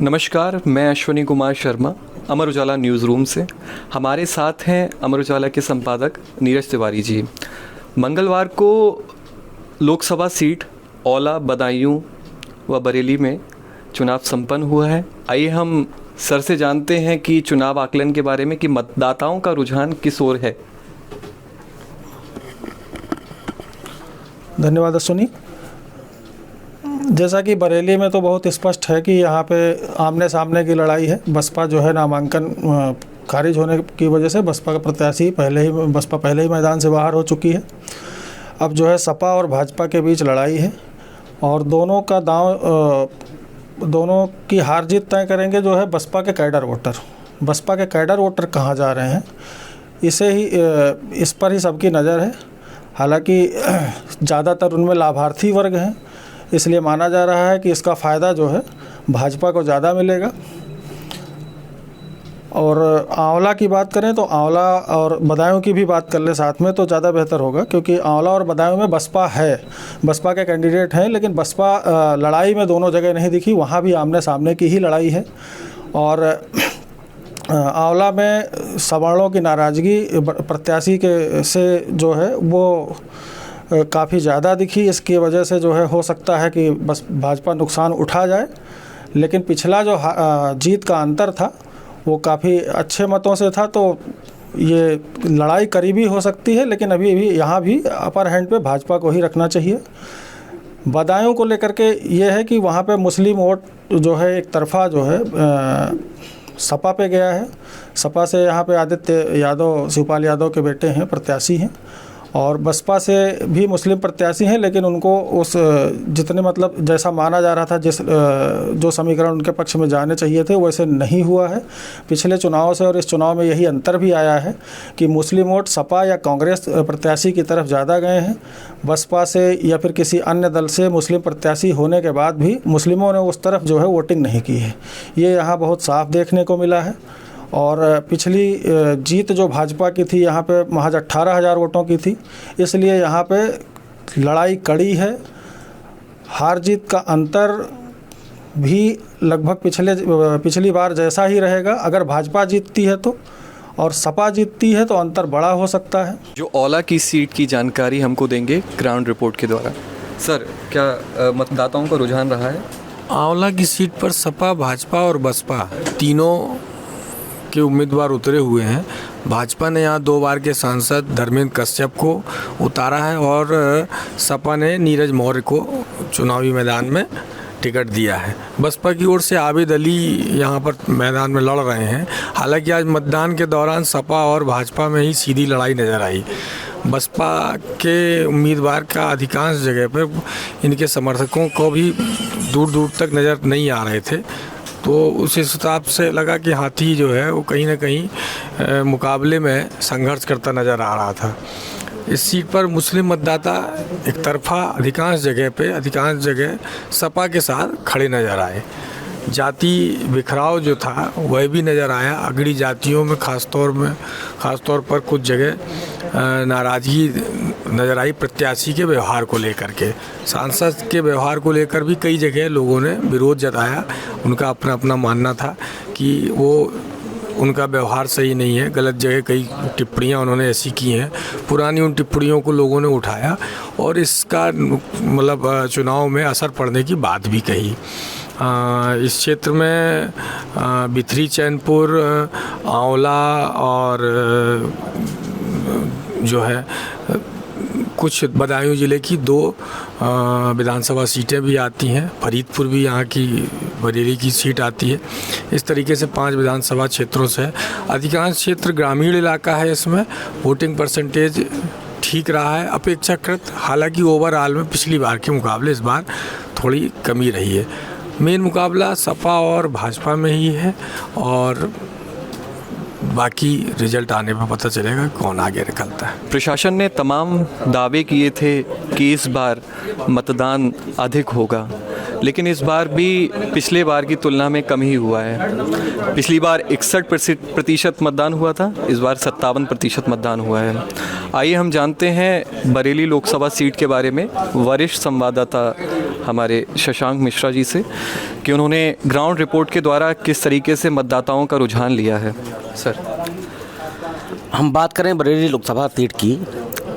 नमस्कार, मैं Ashwini Kumar Sharma Amar Ujala news room से। हमारे साथ हैं अमर उजाला के संपादक नीरज तिवारी जी। मंगलवार को लोकसभा सीट औला, बदायूं व बरेली में चुनाव संपन्न हुआ है। आइए हम सर से जानते हैं कि चुनाव आकलन के बारे में कि मतदाताओं का रुझान किस ओर है। धन्यवाद अश्विनी। जैसा कि बरेली में तो बहुत स्पष्ट है कि यहाँ पे आमने सामने की लड़ाई है। बसपा जो है नामांकन खारिज होने की वजह से बसपा का प्रत्याशी पहले ही मैदान से बाहर हो चुकी है। अब जो है सपा और भाजपा के बीच लड़ाई है और दोनों का दोनों की हार जीत तय करेंगे जो है बसपा के कैडर वोटर। बसपा के कैडर वोटर कहाँ जा रहे हैं, इस पर ही सबकी नज़र है। हालांकि ज़्यादातर उनमें लाभार्थी वर्ग हैं, इसलिए माना जा रहा है कि इसका फ़ायदा जो है भाजपा को ज़्यादा मिलेगा। और आंवला की बात करें तो आंवला और बदायूं की भी बात कर ले साथ में तो ज़्यादा बेहतर होगा, क्योंकि आंवला और बदायूं में बसपा है, बसपा के कैंडिडेट हैं, लेकिन बसपा लड़ाई में दोनों जगह नहीं दिखी। वहाँ भी आमने सामने की ही लड़ाई है। और आंवला में सवर्णों की नाराज़गी प्रत्याशी के से जो है वो काफ़ी ज़्यादा दिखी। इसकी वजह से जो है हो सकता है कि बस भाजपा नुकसान उठा जाए, लेकिन पिछला जो जीत का अंतर था वो काफ़ी अच्छे मतों से था, तो ये लड़ाई करीबी हो सकती है। लेकिन अभी भी यहाँ भी अपर हैंड पे भाजपा को ही रखना चाहिए। बदायूं को लेकर के ये है कि वहाँ पे मुस्लिम वोट जो है एक तरफा जो है सपा पे गया है। सपा से यहाँ पे आदित्य यादव, शिवपाल यादव के बेटे हैं, प्रत्याशी हैं, और बसपा से भी मुस्लिम प्रत्याशी हैं, लेकिन उनको उस जितने मतलब जैसा माना जा रहा था, जो समीकरण उनके पक्ष में जाने चाहिए थे वैसे नहीं हुआ है पिछले चुनाव से। और इस चुनाव में यही अंतर भी आया है कि मुस्लिम वोट सपा या कांग्रेस प्रत्याशी की तरफ ज़्यादा गए हैं। बसपा से या फिर किसी अन्य दल से मुस्लिम प्रत्याशी होने के बाद भी मुस्लिमों ने उस तरफ जो है वोटिंग नहीं की है। ये यहाँ बहुत साफ देखने को मिला है। और पिछली जीत जो भाजपा की थी यहाँ पे महज 18,000 वोटों की थी, इसलिए यहाँ पे लड़ाई कड़ी है। हार जीत का अंतर भी लगभग पिछली बार जैसा ही रहेगा। अगर भाजपा जीतती है तो और सपा जीतती है तो अंतर बड़ा हो सकता है। जो औला की सीट की जानकारी हमको देंगे ग्राउंड रिपोर्ट के द्वारा। सर, क्या मतदाताओं का रुझान रहा है? आंवला की सीट पर सपा, भाजपा और बसपा तीनों के उम्मीदवार उतरे हुए हैं। भाजपा ने यहाँ 2 बार के सांसद धर्मेंद्र कश्यप को उतारा है और सपा ने नीरज मौर्य को चुनावी मैदान में टिकट दिया है। बसपा की ओर से आबिद अली यहाँ पर मैदान में लड़ रहे हैं। हालांकि आज मतदान के दौरान सपा और भाजपा में ही सीधी लड़ाई नज़र आई। बसपा के उम्मीदवार का अधिकांश जगह पर इनके समर्थकों को भी दूर दूर तक नज़र नहीं आ रहे थे, तो उस हिसाब से लगा कि हाथी जो है वो कहीं ना कहीं मुकाबले में संघर्ष करता नज़र आ रहा था। इस सीट पर मुस्लिम मतदाता एक तरफा अधिकांश जगह सपा के साथ खड़े नज़र आए। जाति बिखराव जो था वह भी नज़र आया। अगड़ी जातियों में ख़ासतौर पर कुछ जगह नाराज़गी नज़र आई प्रत्याशी के व्यवहार को लेकर के। सांसद के व्यवहार को लेकर भी कई जगह लोगों ने विरोध जताया। उनका अपना अपना मानना था कि वो उनका व्यवहार सही नहीं है, गलत जगह कई टिप्पणियां उन्होंने ऐसी की हैं। पुरानी उन टिप्पणियों को लोगों ने उठाया और इसका मतलब चुनाव में असर पड़ने की बात भी कही। इस क्षेत्र में बिथरी, चैनपुर, आंवला और जो है कुछ बदायूं ज़िले की 2 विधानसभा सीटें भी आती हैं। फरीदपुर भी यहाँ की बरेली की सीट आती है। इस तरीके से 5 विधानसभा क्षेत्रों से अधिकांश क्षेत्र ग्रामीण इलाका है। इसमें वोटिंग परसेंटेज ठीक रहा है अपेक्षाकृत। हालांकि ओवरऑल में पिछली बार के मुकाबले इस बार थोड़ी कमी रही है। मेन मुकाबला सपा और भाजपा में ही है और बाकी रिजल्ट आने पर पता चलेगा कौन आगे निकलता है। प्रशासन ने तमाम दावे किए थे कि इस बार मतदान अधिक होगा, लेकिन इस बार भी पिछले बार की तुलना में कम ही हुआ है। पिछली बार 61% मतदान हुआ था, इस बार 57% मतदान हुआ है। आइए हम जानते हैं बरेली लोकसभा सीट के बारे में वरिष्ठ संवाददाता हमारे शशांक मिश्रा जी से कि उन्होंने ग्राउंड रिपोर्ट के द्वारा किस तरीके से मतदाताओं का रुझान लिया है। सर, हम बात करें बरेली लोकसभा सीट की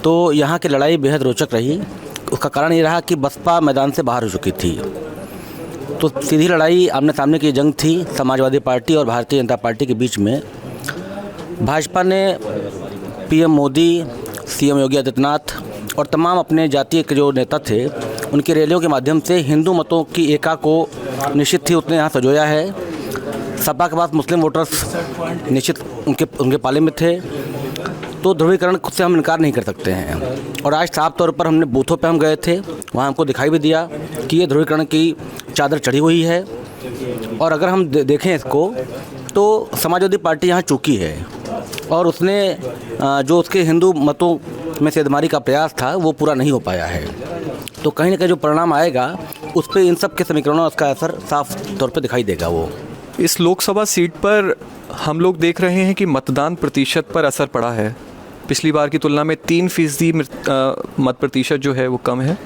तो यहाँ की लड़ाई बेहद रोचक रही। उसका कारण ये रहा कि बसपा मैदान से बाहर हो चुकी थी, तो सीधी लड़ाई आमने सामने की जंग थी समाजवादी पार्टी और भारतीय जनता पार्टी के बीच में। भाजपा ने पीएम मोदी, सीएम योगी आदित्यनाथ और तमाम अपने जातीय के जो नेता थे उनकी रैलियों के माध्यम से हिंदू मतों की एका को निश्चित थी उतने यहाँ सजोया है। सपा के पास मुस्लिम वोटर्स निश्चित उनके पाले में थे, तो ध्रुवीकरण से हम इनकार नहीं कर सकते हैं। और आज साफ तौर पर हमने बूथों पे हम गए थे, वहाँ हमको दिखाई भी दिया कि ये ध्रुवीकरण की चादर चढ़ी हुई है। और अगर हम देखें इसको तो समाजवादी पार्टी यहाँ चूकी है और उसने जो उसके हिंदू मतों में सेधमारी का प्रयास था वो पूरा नहीं हो पाया है। तो कहीं ना कहीं जो परिणाम आएगा उस पर इन सब के समीकरणों उसका असर साफ तौर पर दिखाई देगा। वो इस लोकसभा सीट पर हम लोग देख रहे हैं कि मतदान प्रतिशत पर असर पड़ा है। पिछली बार की तुलना में 3% मत प्रतिशत जो है वो कम है।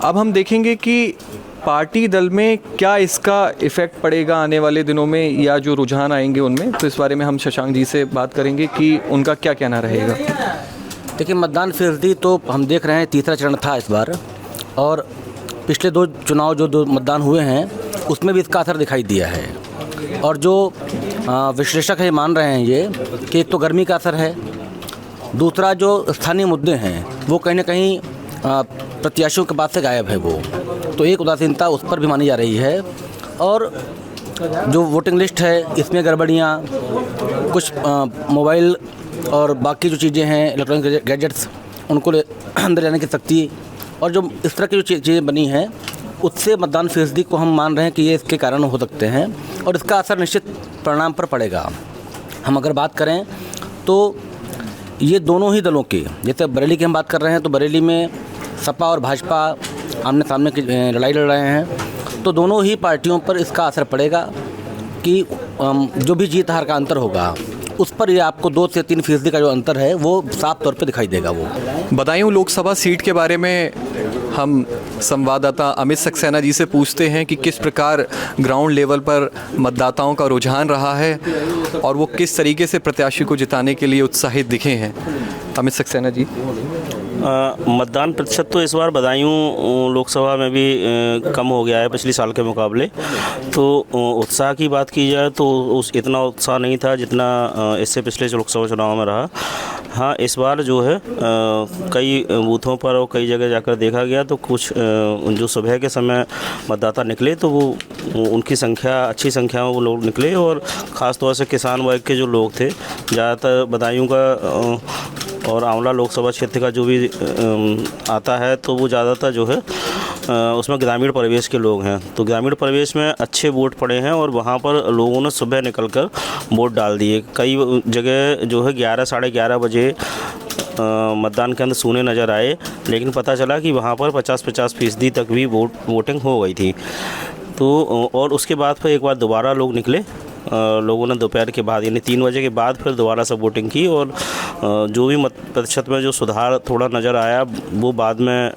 अब हम देखेंगे कि पार्टी दल में क्या इसका इफ़ेक्ट पड़ेगा आने वाले दिनों में या जो रुझान आएंगे उनमें, तो इस बारे में हम शशांक जी से बात करेंगे कि उनका क्या कहना रहेगा। देखिए, मतदान फीसदी तो हम देख रहे हैं तीसरा चरण था इस बार, और पिछले दो चुनाव जो दो मतदान हुए हैं उसमें भी इसका असर दिखाई दिया है। और जो विश्लेषक है मान रहे हैं ये कि एक तो गर्मी का असर है, दूसरा जो स्थानीय मुद्दे हैं वो कहीं ना कहीं प्रत्याशियों के पास से गायब है वो, तो एक उदासीनता उस पर भी मानी जा रही है। और जो वोटिंग लिस्ट है इसमें गड़बड़ियाँ, कुछ मोबाइल और बाकी जो चीज़ें हैं इलेक्ट्रॉनिक गैजेट्स उनको अंदर जाने की सख्ती और जो इस तरह की जो चीज़ें बनी हैं उससे मतदान फीसदी को हम मान रहे हैं कि ये इसके कारण हो सकते हैं और इसका असर निश्चित परिणाम पर पड़ेगा। हम अगर बात करें तो ये दोनों ही दलों की, जैसे बरेली की हम बात कर रहे हैं तो बरेली में सपा और भाजपा आमने सामने की लड़ाई लड़ रहे हैं, तो दोनों ही पार्टियों पर इसका असर पड़ेगा कि जो भी जीत हार का अंतर होगा उस पर ये आपको 2 से 3% का जो अंतर है वो साफ तौर पे दिखाई देगा। वो बदायूं लोकसभा सीट के बारे में हम संवाददाता अमित सक्सेना जी से पूछते हैं कि किस प्रकार ग्राउंड लेवल पर मतदाताओं का रुझान रहा है और वो किस तरीके से प्रत्याशी को जिताने के लिए उत्साहित दिखे हैं। अमित सक्सेना जी। मतदान प्रतिशत तो इस बार बदायूं लोकसभा में भी कम हो गया है पिछले साल के मुकाबले। तो उत्साह की बात की जाए तो इतना उत्साह नहीं था जितना इससे पिछले लोकसभा चुनाव में रहा। हाँ, इस बार जो है कई बूथों पर और कई जगह जाकर देखा गया तो कुछ जो सुबह के समय मतदाता निकले तो वो उनकी संख्या, अच्छी संख्या में वो लोग निकले और ख़ास तौर से किसान वर्ग के जो लोग थे, ज़्यादातर बदायूं का और आंवला लोकसभा क्षेत्र का जो भी आता है तो वो ज़्यादातर जो है उसमें ग्रामीण परिवेश के लोग हैं। तो ग्रामीण परिवेश में अच्छे वोट पड़े हैं और वहाँ पर लोगों ने सुबह निकलकर वोट डाल दिए। कई जगह जो है 11 साढ़े 11 बजे मतदान के अंदर सूने नज़र आए, लेकिन पता चला कि वहाँ पर 50% तक भी वोटिंग हो गई थी। तो और उसके बाद फिर एक बार दोबारा लोग निकले, लोगों ने दोपहर के बाद यानी 3 बजे के बाद फिर दोबारा से वोटिंग की और जो भी मत प्रतिशत में जो सुधार थोड़ा नज़र आया वो बाद में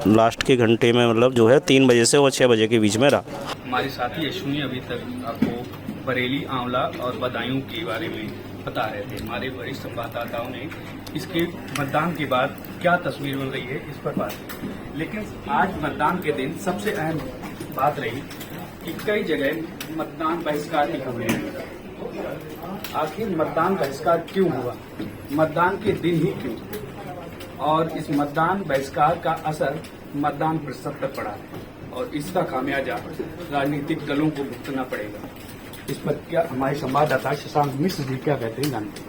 लास्ट के घंटे में मतलब जो है 3 बजे से और 6 बजे के बीच में रहा। हमारे साथी अश्विनी अभी तक आपको बरेली, आंवला और बदायूं के बारे में बता रहे थे। हमारे वरिष्ठ संवाददाताओं ने इसके मतदान के बाद क्या तस्वीर बन रही है इस पर बात की, लेकिन आज मतदान के दिन सबसे अहम बात रही कि कई जगह मतदान बहिष्कार की खबरें हैं। आखिर मतदान बहिष्कार क्यों हुआ, मतदान के दिन ही क्यों, और इस मतदान बहिष्कार का असर मतदान प्रतिशत पर पड़ा है और इसका खामियाजा राजनीतिक दलों को भुगतना पड़ेगा। इस पर क्या हमारे संवाददाता शशांक मिश्र जी क्या कहते हैं, जानते हैं।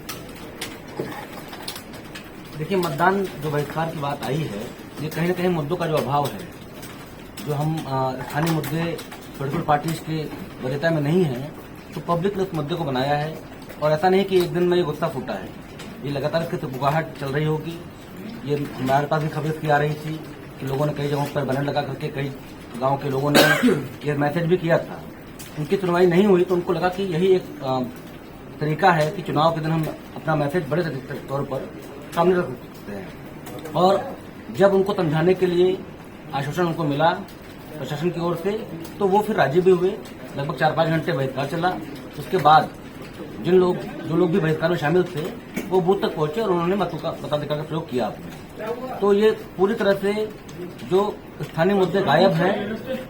देखिए, मतदान जो बहिष्कार की बात आई है ये कहीं ना कहीं मुद्दों का जो अभाव है, जो हम स्थानीय मुद्दे पोलिटिकल पार्टीज के वरीयता में नहीं है, तो पब्लिक ने उस मुद्दे को बनाया है। और ऐसा नहीं कि एक दिन में ये गुस्सा फूटा है, ये लगातार इसकी तबुगाहट चल रही होगी। ये हमारे पास भी खबर इसकी आ रही थी कि लोगों ने कई जगहों पर बैनर लगा करके कई गांव के लोगों ने ये मैसेज भी किया था। उनकी सुनवाई नहीं हुई तो उनको लगा कि यही एक तरीका है कि चुनाव के दिन हम अपना मैसेज बड़े तौर पर सामने रख सकते हैं। और जब उनको समझाने के लिए आश्वासन उनको मिला प्रशासन की ओर से तो वो फिर राजी भी हुए। लगभग 4-5 घंटे बहिष्कार चला। उसके बाद जो लोग भी बहिष्कार में शामिल थे वो बूथ तक पहुंचे और उन्होंने मताधिकार का प्रयोग किया। तो ये पूरी तरह से जो स्थानीय मुद्दे गायब हैं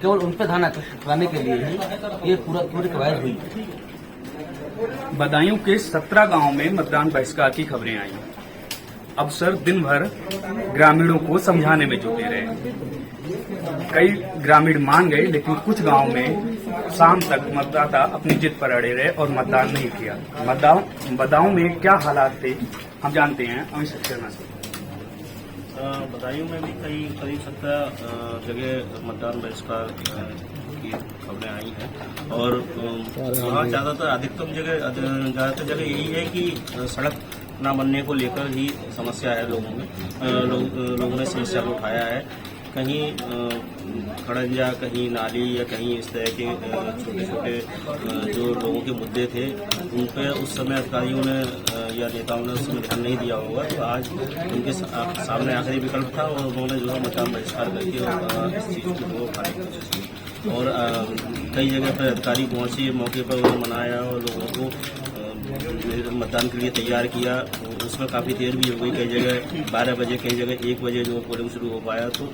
केवल उन पर ध्यान आकर्षित कराने के लिए ही ये पूरी कवायद हुई। बदायूं के 17 गांव में मतदान बहिष्कार की खबरें आई। अफसर दिन भर ग्रामीणों को समझाने में जुटे रहे। कई ग्रामीण मान गए, लेकिन कुछ गांव में शाम तक मतदाता अपनी जिद पर अड़े रहे और मतदान नहीं किया। बदायूं में क्या हालात थे हम जानते हैं अमित सक्सेना से। बदायूं में भी करीब 17 जगह मतदान बहिष्कार की खबरें आई हैं और वहाँ अधिकतर जगह यही है कि सड़क न बनने को लेकर ही समस्या है लोगों में। लोगों ने समस्या को उठाया है। कहीं खड़ंजा, कहीं नाली या कहीं इस तरह के छोटे छोटे जो लोगों के मुद्दे थे उन पर उस समय अधिकारियों ने या नेताओं ने उस समय ध्यान नहीं दिया होगा। तो आज उनके सामने आखिरी विकल्प था और उन्होंने जो है मतदान बहिष्कार करके इस चीज़ को उठाने की कोशिश की। और कई जगह पर अधिकारी पहुंचे, मौके पर उन्होंने मनाया और लोगों को मतदान के लिए तैयार किया। उसमें काफ़ी देर भी हो गई, कई जगह 12 बजे, कई जगह 1 बजे जो पोलिंग शुरू हो पाया। तो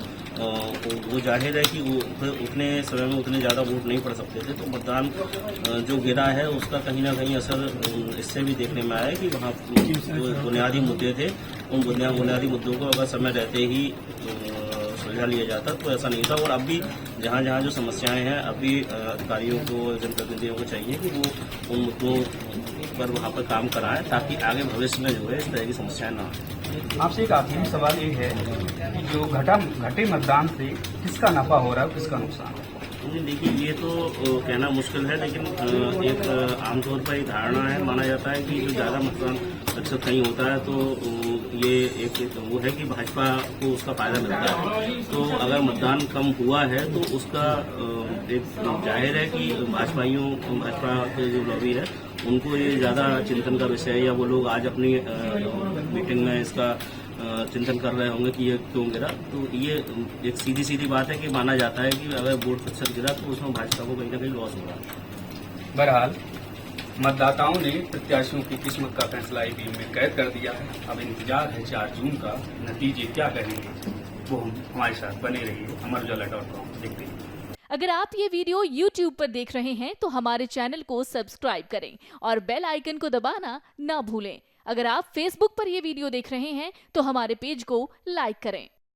वो जाहिर है कि वो उतने समय में उतने ज़्यादा वोट नहीं पड़ सकते थे। तो मतदान जो गिरा है उसका कहीं ना कहीं असर इससे भी देखने में आया कि वहाँ जो बुनियादी मुद्दे थे उन बुनियादी मुद्दों को अगर समय रहते ही सुलझा लिया जाता तो ऐसा नहीं था। और अब भी जहाँ जहाँ जो समस्याएं हैं अभी अधिकारियों को, जनप्रतिनिधियों को चाहिए कि वो उन मुद्दों पर वहाँ पर काम कराएं ताकि आगे भविष्य में जो है इस तरह की समस्याएं ना आए। आपसे एक आखिरी सवाल ये है कि जो घटे मतदान से किसका नफा हो रहा है, किसका नुकसान? देखिए, ये तो कहना मुश्किल है, लेकिन एक आमतौर पर एक धारणा है, माना जाता है कि जो ज़्यादा मतदान प्रतिशत कहीं होता है तो ये एक वो है कि भाजपा को उसका फायदा मिलता है। तो अगर मतदान कम हुआ है तो उसका एक जाहिर है कि भाजपा के जो लॉबी है उनको ये ज़्यादा चिंतन का विषय है, या वो लोग आज अपनी मीटिंग में इसका चिंतन कर रहे होंगे कि ये क्यों गिरा। तो ये एक सीधी बात है कि माना जाता है कि अगर वोट प्रतिशत गिरा तो उसमें भाजपा को कहीं ना कहीं लॉस होगा। बहरहाल मतदाताओं ने प्रत्याशियों की किस्मत का फैसला ईवीएम में कैद कर दिया है। अब इंतजार है 4 जून का, नतीजे क्या कहेंगे वो हमारे साथ बने रहिए। अमरउजाला.com देखते हैं। अगर आप ये वीडियो YouTube पर देख रहे हैं तो हमारे चैनल को सब्सक्राइब करें और बेल आइकन को दबाना ना भूलें। अगर आप Facebook पर ये वीडियो देख रहे हैं तो हमारे पेज को लाइक करें।